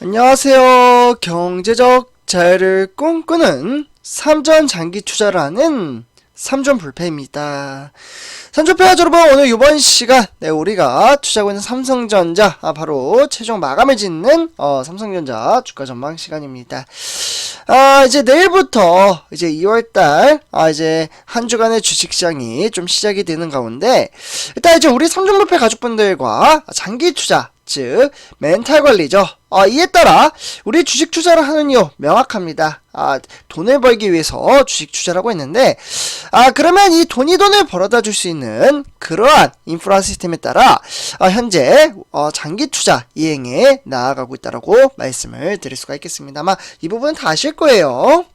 안녕하세요. 경제적 자유를 꿈꾸는 삼전 장기 투자를 하는 삼전불패입니다. 삼전불패 여러분, 오늘 이번 시간 우리가 투자하고 있는 삼성전자 바로 최종 마감을 짓는 삼성전자 주가 전망 시간입니다. 이제 내일부터 이제 2월달 이제 한 주간의 주식시장이 좀 시작이 되는 가운데, 일단 이제 우리 삼전불패 가족분들과 장기 투자, 즉 멘탈 관리죠. 이에 따라 우리 주식 투자를 하는 이유 명확합니다. 돈을 벌기 위해서 주식 투자라고 했는데, 그러면 이 돈이 돈을 벌어다 줄 수 있는 그러한 인프라 시스템에 따라 현재 장기 투자 이행에 나아가고 있다라고 말씀을 드릴 수가 있겠습니다. 아마 이 부분은 다 아실 거예요.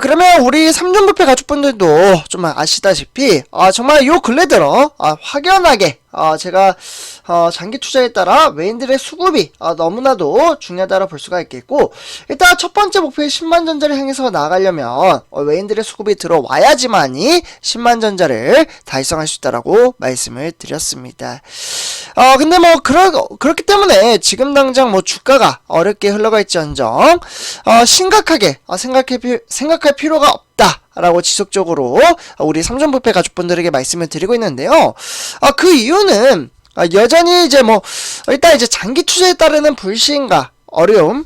그러면 우리 삼전불패 가족분들도 좀 아시다시피 정말 요 근래 들어 확연하게 제가 장기 투자에 따라 외인들의 수급이 너무나도 중요하다고 볼 수가 있겠고, 일단 첫 번째 목표의 10만 전자를 향해서 나아가려면 외인들의 수급이 들어와야지만이 10만 전자를 달성할 수 있다라고 말씀을 드렸습니다. 근데 뭐 그렇기 때문에 지금 당장 뭐 주가가 어렵게 흘러가 있지언정 심각하게 생각할 필요가 없다 라고 지속적으로 우리 삼전불패 가족분들에게 말씀을 드리고 있는데요. 그 이유는 여전히 이제 일단 이제 장기 투자에 따르는 불신과 어려움,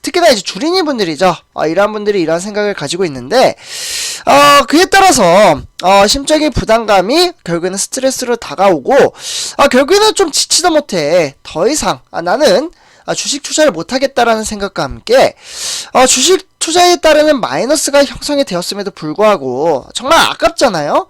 특히나 이제 주린이 분들이죠. 이러한 분들이 이러한 생각을 가지고 있는데, 그에 따라서 심적인 부담감이 결국에는 스트레스로 다가오고, 결국에는 좀 지치다 못해 더 이상 나는 주식 투자를 못하겠다라는 생각과 함께 주식 투자에 따르는 마이너스가 형성이 되었음에도 불구하고 정말 아깝잖아요.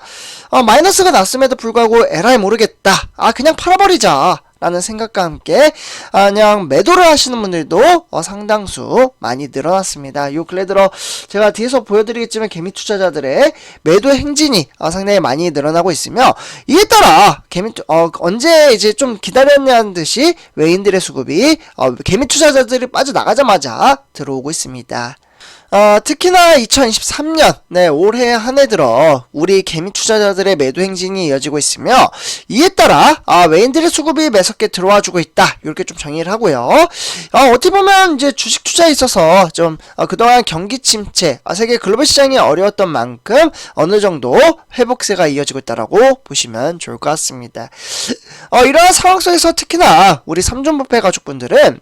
마이너스가 났음에도 불구하고 에라이 모르겠다, 그냥 팔아버리자 라는 생각과 함께 그냥 매도를 하시는 분들도 상당수 많이 늘어났습니다. 요 근래 들어 제가 뒤에서 보여드리겠지만 개미 투자자들의 매도 행진이 상당히 많이 늘어나고 있으며, 이에 따라 언제 이제 좀 기다렸냐는 듯이 외인들의 수급이 개미 투자자들이 빠져나가자마자 들어오고 있습니다. 특히나 2023년 올해 한 해 들어 우리 개미 투자자들의 매도 행진이 이어지고 있으며, 이에 따라 외인들의 수급이 매섭게 들어와주고 있다, 이렇게 좀 정의를 하고요. 어떻게 보면 이제 주식 투자에 있어서 좀 그동안 경기 침체, 세계 글로벌 시장이 어려웠던 만큼 어느 정도 회복세가 이어지고 있다라고 보시면 좋을 것 같습니다. 이러한 상황 속에서 특히나 우리 삼전불패 가족분들은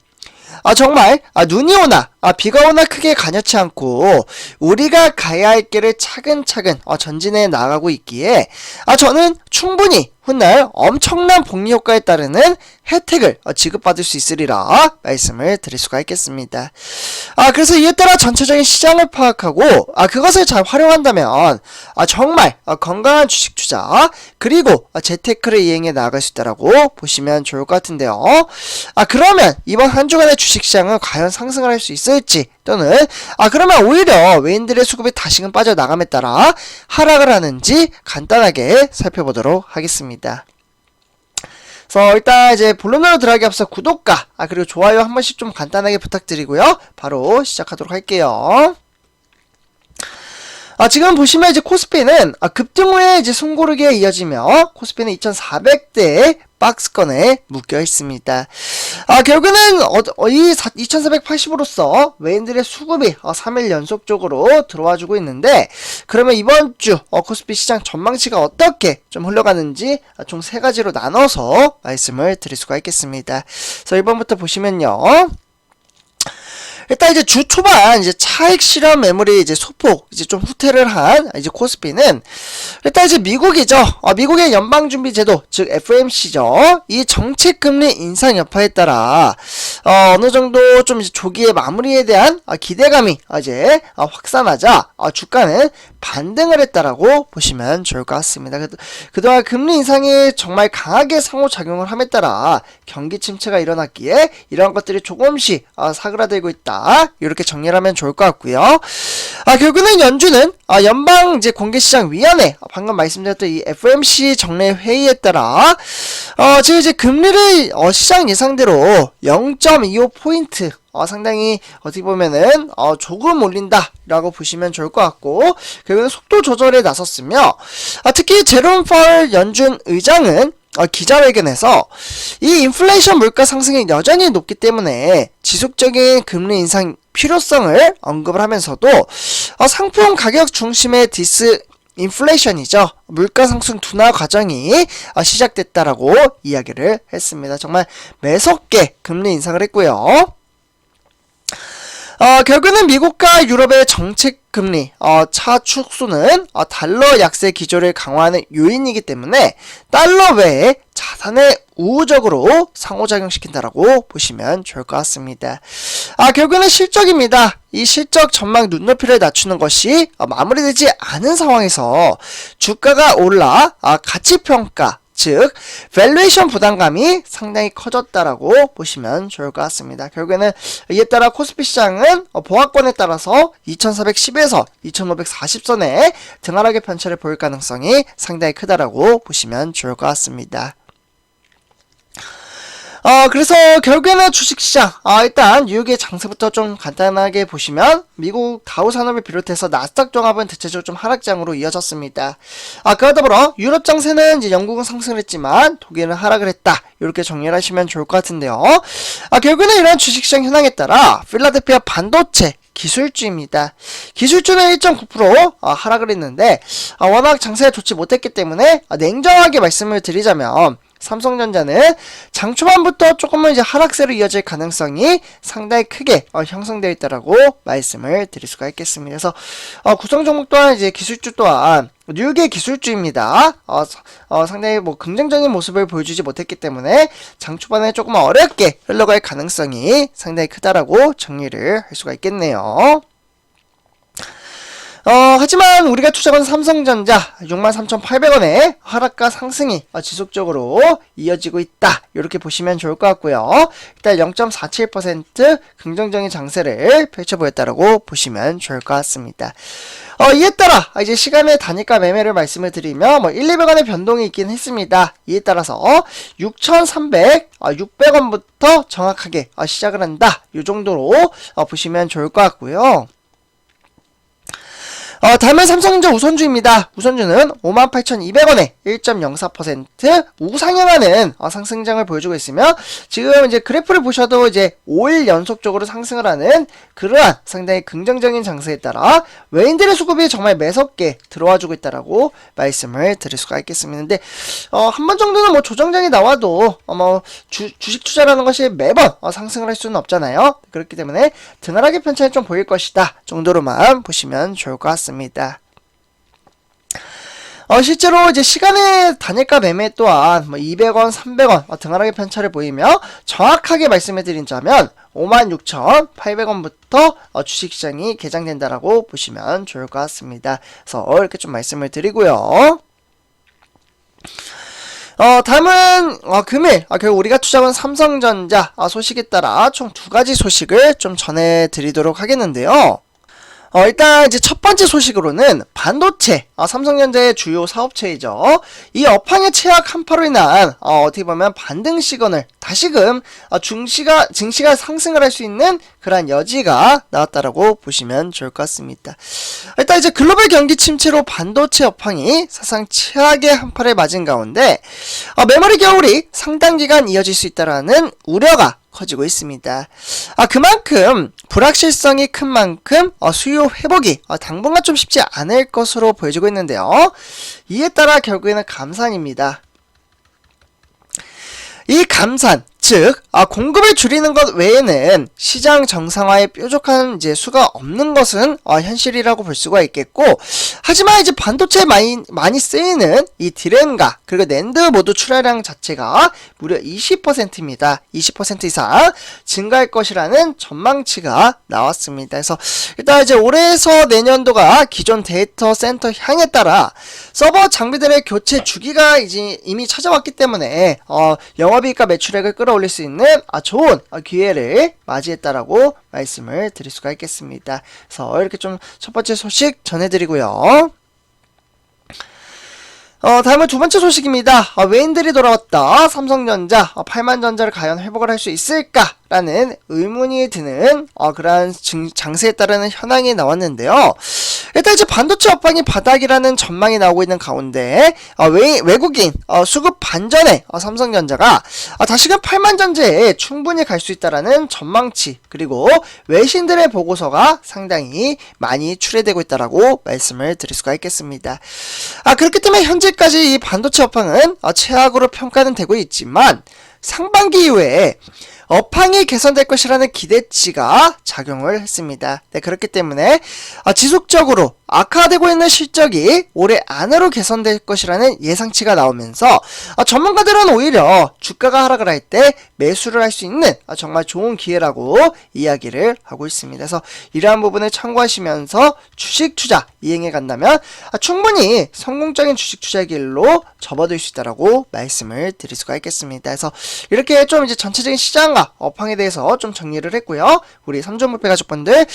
정말 눈이 오나 비가 오나 크게 가녀치 않고 우리가 가야 할 길을 차근차근 전진해 나가고 있기에 저는 충분히 훗날 엄청난 복리 효과에 따르는 혜택을 지급받을 수 있으리라 말씀을 드릴 수가 있겠습니다. 그래서 이에 따라 전체적인 시장을 파악하고 그것을 잘 활용한다면 정말 건강한 주식 투자 그리고 재테크를 이행해 나아갈 수 있다라고 보시면 좋을 것 같은데요. 그러면 이번 한 주간의 주식시장은 과연 상승을 할 수 있을지, 또는 그러면 오히려 외인들의 수급이 다시금 빠져나감에 따라 하락을 하는지 간단하게 살펴보도록 하겠습니다. 그래서 일단 이제 본론으로 들어가기 앞서 구독과 그리고 좋아요 한 번씩 좀 간단하게 부탁드리고요. 바로 시작하도록 할게요. 지금 보시면 이제 코스피는 급등 후에 이제 숨고르기에 이어지며 코스피는 2400대의 박스권에 묶여 있습니다. 결국에는 이 2480으로서 외인들의 수급이 3일 연속적으로 들어와주고 있는데, 그러면 이번 주 코스피 시장 전망치가 어떻게 좀 흘러가는지 총 세 가지로 나눠서 말씀을 드릴 수가 있겠습니다. 그래서 1번부터 보시면요. 일단 이제 주 초반 이제 차익 실현 매물이 이제 소폭 이제 좀 후퇴를 한 이제 코스피는 일단 이제 미국이죠. 미국의 연방준비제도 즉 FOMC죠. 이 정책 금리 인상 여파에 따라 어느 정도 좀 이제 조기의 마무리에 대한 기대감이 이제 확산하자 주가는 반등을 했다라고 보시면 좋을 것 같습니다. 그동안 금리 인상이 정말 강하게 상호작용을 함에 따라 경기 침체가 일어났기에 이러한 것들이 조금씩 사그라들고 있다, 이렇게 정리를 하면 좋을 것 같고요. 결국은 연준은 연방 이제 공개시장위원회, 방금 말씀드렸던 이 FOMC 정례 회의에 따라 지금 이제 금리를 시장 예상대로 0.25포인트 상당히 어떻게 보면은 조금 올린다라고 보시면 좋을 것 같고, 결국은 속도 조절에 나섰으며, 특히 제롬 파월 연준 의장은 기자회견에서 이 인플레이션 물가 상승이 여전히 높기 때문에 지속적인 금리 인상 필요성을 언급을 하면서도 상품 가격 중심의 인플레이션이죠. 물가 상승 둔화 과정이 시작됐다라고 이야기를 했습니다. 정말 매섭게 금리 인상을 했고요. 결국은 미국과 유럽의 정책 금리 차축소는 달러 약세 기조를 강화하는 요인이기 때문에 달러 외에 자산을 우호적으로 상호작용시킨다라고 보시면 좋을 것 같습니다. 결국에는 실적입니다. 이 실적 전망 눈높이를 낮추는 것이 마무리되지 않은 상황에서 주가가 올라 가치평가, 즉 밸류에이션 부담감이 상당히 커졌다라고 보시면 좋을 것 같습니다. 결국에는 이에 따라 코스피 시장은 보합권에 따라서 2410에서 2540선에 등하락의 편차를 보일 가능성이 상당히 크다라고 보시면 좋을 것 같습니다. 그래서 결국에는 주식시장, 일단 뉴욕의 장세부터 좀 간단하게 보시면 미국 다우산업을 비롯해서 나스닥 종합은 대체적으로 좀 하락장으로 이어졌습니다. 그와 더불어 유럽 장세는 이제 영국은 상승을 했지만 독일은 하락을 했다. 이렇게 정리를 하시면 좋을 것 같은데요. 결국에는 이런 주식시장 현황에 따라 필라델피아 반도체 기술주입니다. 기술주는 1.9% 하락을 했는데 워낙 장세가 좋지 못했기 때문에 냉정하게 말씀을 드리자면 삼성전자는 장 초반부터 조금은 이제 하락세로 이어질 가능성이 상당히 크게 형성되어 있다라고 말씀을 드릴 수가 있겠습니다. 그래서 구성 종목 또한 이제 기술주 또한 뉴욕의 기술주입니다. 상당히 긍정적인 모습을 보여주지 못했기 때문에 장 초반에 조금 어렵게 흘러갈 가능성이 상당히 크다라고 정리를 할 수가 있겠네요. 하지만 우리가 투자한 삼성전자 63,800원의 하락과 상승이 지속적으로 이어지고 있다. 이렇게 보시면 좋을 것 같고요. 일단 0.47% 긍정적인 장세를 펼쳐 보였다라고 보시면 좋을 것 같습니다. 이에 따라 이제 시간의 단위가 매매를 말씀을 드리면 1, 200원의 변동이 있긴 했습니다. 이에 따라서 6,300, 600원부터 정확하게 시작을 한다. 이 정도로 보시면 좋을 것 같고요. 다음은 삼성전자 우선주입니다. 우선주는 58,200원에 1.04% 우상향하는 상승장을 보여주고 있으며, 지금 이제 그래프를 보셔도 이제 5일 연속적으로 상승을 하는 그러한 상당히 긍정적인 장세에 따라 외인들의 수급이 정말 매섭게 들어와주고 있다라고 말씀을 드릴 수가 있겠습니다. 근데 한 번 정도는 조정장이 나와도 주식 투자라는 것이 매번 상승을 할 수는 없잖아요. 그렇기 때문에 등하락의 편차는 좀 보일 것이다 정도로만 보시면 좋을 것 같습니다. 실제로 이제 시간의 단일가 매매 또한 200원, 300원 등하락의 편차를 보이며, 정확하게 말씀해 드린다면 56,800원부터 주식시장이 개장된다라고 보시면 좋을 것 같습니다. 그래서 이렇게 좀 말씀을 드리고요. 다음은 금일 결국 우리가 투자한 삼성전자 소식에 따라 총 2가지 소식을 좀 전해드리도록 하겠는데요. 일단 이제 첫 번째 소식으로는 반도체, 삼성전자의 주요 사업체이죠. 이 업황의 최악 한파로 인한 어떻게 보면 반등 시그널, 다시금 증시가 상승을 할 수 있는 그러한 여지가 나왔다라고 보시면 좋을 것 같습니다. 일단 이제 글로벌 경기 침체로 반도체 업황이 사상 최악의 한파를 맞은 가운데 메모리 겨울이 상당 기간 이어질 수 있다라는 우려가 커지고 있습니다. 그만큼 불확실성이 큰 만큼 수요 회복이 당분간 좀 쉽지 않을 것으로 보여지고 있는데요. 이에 따라 결국에는 감산입니다. 이 감산, 즉 공급을 줄이는 것 외에는 시장 정상화에 뾰족한 이제 수가 없는 것은 현실이라고 볼 수가 있겠고, 하지만 이제 반도체에 많이 쓰이는 이 디램과 그리고 낸드 모두 출하량 자체가 무려 20%입니다. 20% 이상 증가할 것이라는 전망치가 나왔습니다. 그래서 일단 이제 올해에서 내년도가 기존 데이터 센터 향에 따라 서버 장비들의 교체 주기가 이제 이미 찾아왔기 때문에 영업이익과 매출액을 끌어올릴 수 있는 좋은 기회를 맞이했다라고 말씀을 드릴 수가 있겠습니다. 그래서 이렇게 좀 첫 번째 소식 전해드리고요. 다음은 두 번째 소식입니다. 외인들이 돌아왔다. 삼성전자 8만전자를 과연 회복을 할 수 있을까? 라는 의문이 드는 그러한 장세에 따르는 현황이 나왔는데요. 일단 이제 반도체 업황이 바닥이라는 전망이 나오고 있는 가운데 외국인 수급 반전에 삼성전자가 다시금 8만전자에 충분히 갈 수 있다라는 전망치 그리고 외신들의 보고서가 상당히 많이 출해되고 있다라고 말씀을 드릴 수가 있겠습니다. 그렇기 때문에 현재까지 이 반도체 업황은 최악으로 평가는 되고 있지만 상반기 이후에 업황이 개선될 것이라는 기대치가 작용을 했습니다. 네, 그렇기 때문에 지속적으로 악화되고 있는 실적이 올해 안으로 개선될 것이라는 예상치가 나오면서 전문가들은 오히려 주가가 하락을 할 때 매수를 할 수 있는 정말 좋은 기회라고 이야기를 하고 있습니다. 그래서 이러한 부분을 참고하시면서 주식 투자 이행해 간다면 충분히 성공적인 주식 투자의 길로 접어들 수 있다라고 말씀을 드릴 수가 있겠습니다. 그래서 이렇게 좀 이제 전체적인 시장과 업황에 대해서 좀 정리를 했고요. 우리 삼종불패 가족분들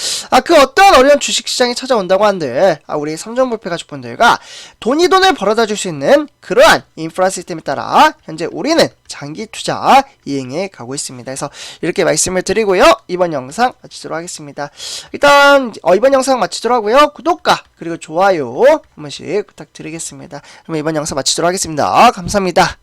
그 어떤 어려운 주식 시장이 찾아온다고 한들 우리 삼종불패 가족분들과 돈을 벌어다 줄 수 있는 그러한 인프라 시스템에 따라 현재 우리는 장기 투자 이행해 가고 있습니다. 그래서 이렇게 말씀을 드리고요. 이번 영상 마치도록 하겠습니다. 일단 이번 영상 마치도록 하고요. 구독과 그리고 좋아요 한 번씩 부탁드리겠습니다. 그럼 이번 영상 마치도록 하겠습니다. 감사합니다.